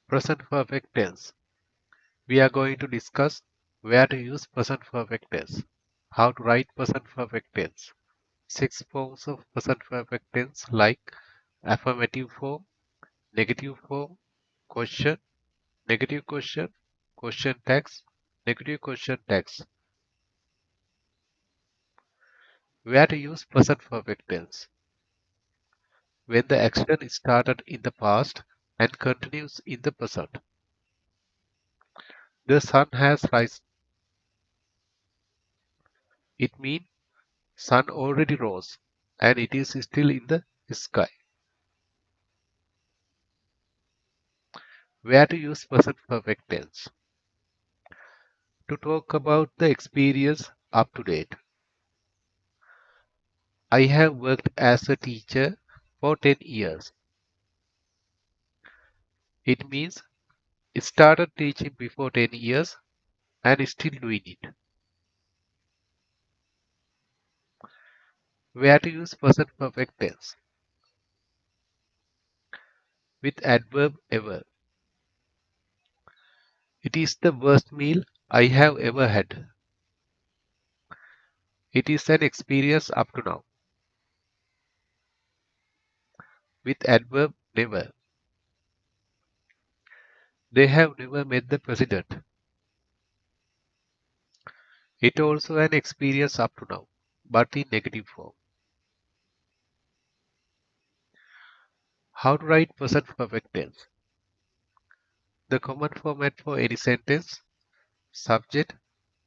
Present perfect tense. We are going to discuss where to use present perfect tense, how to write present perfect tense, six forms of present perfect tense like affirmative form, negative form, question, negative question, question text, negative question text. Where to use present perfect tense. When the action started in the past and continues in the present. The sun has risen. It means sun already rose and it is still in the sky. Where to use present perfect tense. To talk about the experience up to date. I have worked as a teacher for 10 years. It means I started teaching before 10 years and is still doing it. Where to use present perfect tense. With adverb ever. It is the worst meal I have ever had. It is an experience up to now. With adverb never. They have never met the president. It also an experience up to now, but in negative form. How to write present perfect tense. The common format for any sentence, subject,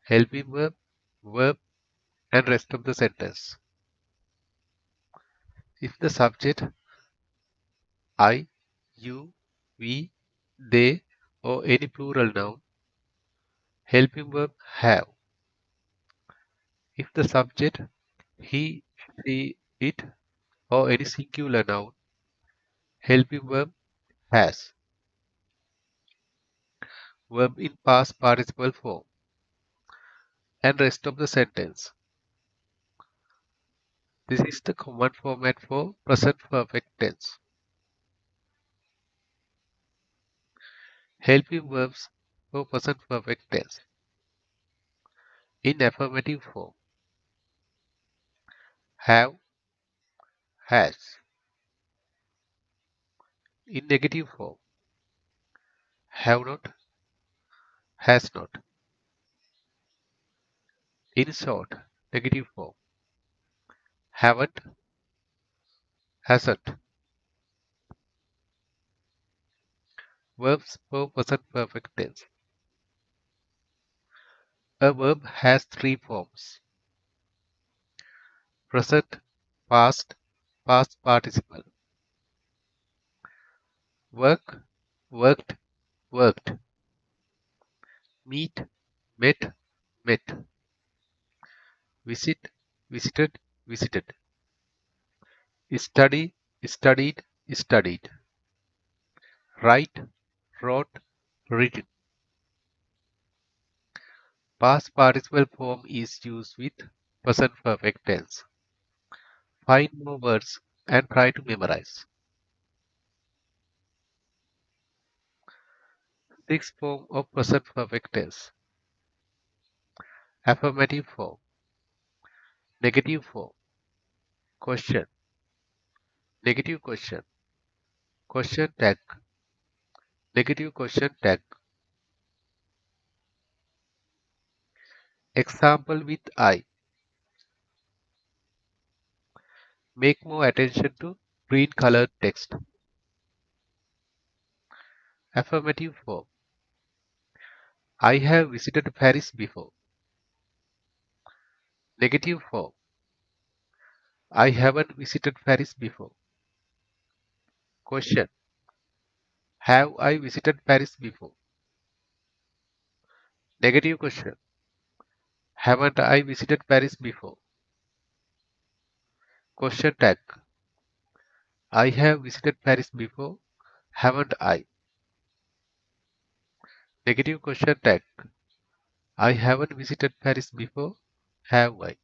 helping verb, verb, and rest of the sentence. If the subject, I, you, we, they, or any plural noun, helping verb have. If the subject, he, she, it, or any singular noun, helping verb has. Verb in past participle form. And rest of the sentence. This is the common format for present perfect tense. Helping verbs for present perfect tense. In affirmative form. Have, has. In negative form. Have not, has not. In short, negative form. Haven't, hasn't. Verbs for present perfect tense. A verb has three forms. Present, past, past participle. Work, worked, worked. Meet, met, met. Visit, visited, visited. Study, studied, studied. Write, wrote, written. Past participle form is used with present perfect tense. Find more words and try to memorize. Sixth form of present perfect tense. Affirmative form. Negative form. Question. Negative question. Question tag. Negative question tag. Example with I. Make more attention to green colored text. Affirmative form. I have visited Paris before. Negative form. I haven't visited Paris before. Question. Have I visited Paris before? Negative question. Haven't I visited Paris before? Question tag. I have visited Paris before. Haven't I? Negative question tag. I haven't visited Paris before. Have I?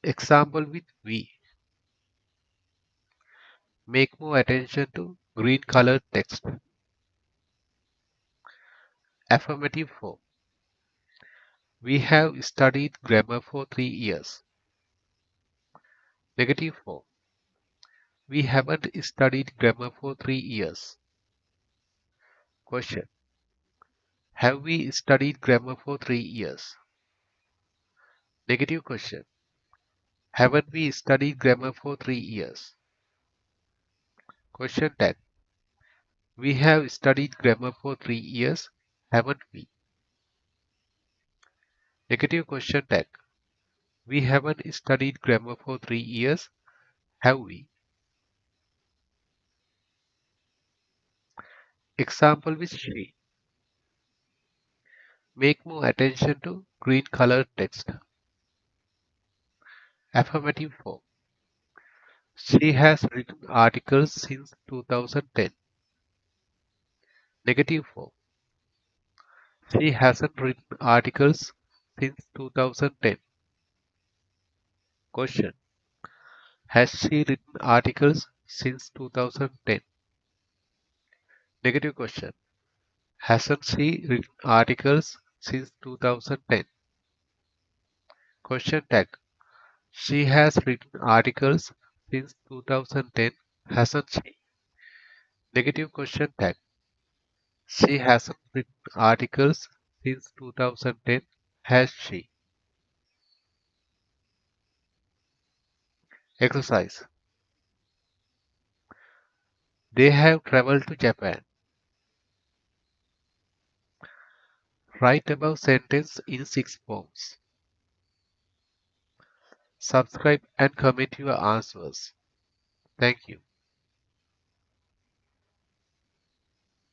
Example with we. Make more attention to green colored text. Affirmative form. We have studied grammar for 3 years. Negative form. We haven't studied grammar for 3 years. Question. Have we studied grammar for 3 years? Negative question. Haven't we studied grammar for 3 years? Question tag. We have studied grammar for 3 years, haven't we? Negative question tag. We haven't studied grammar for 3 years, have we? Example with she. Make more attention to green colored text. Affirmative form. She has written articles since 2010. Negative form. She hasn't written articles since 2010. Question. Has she written articles since 2010? Negative question. Hasn't she written articles since 2010? Question tag. She has written articles since 2010, hasn't she? Negative question tag. She hasn't written articles since 2010, has she? Exercise. They have traveled to Japan. Write above sentence in 6 forms. Subscribe and comment your answers. Thank you.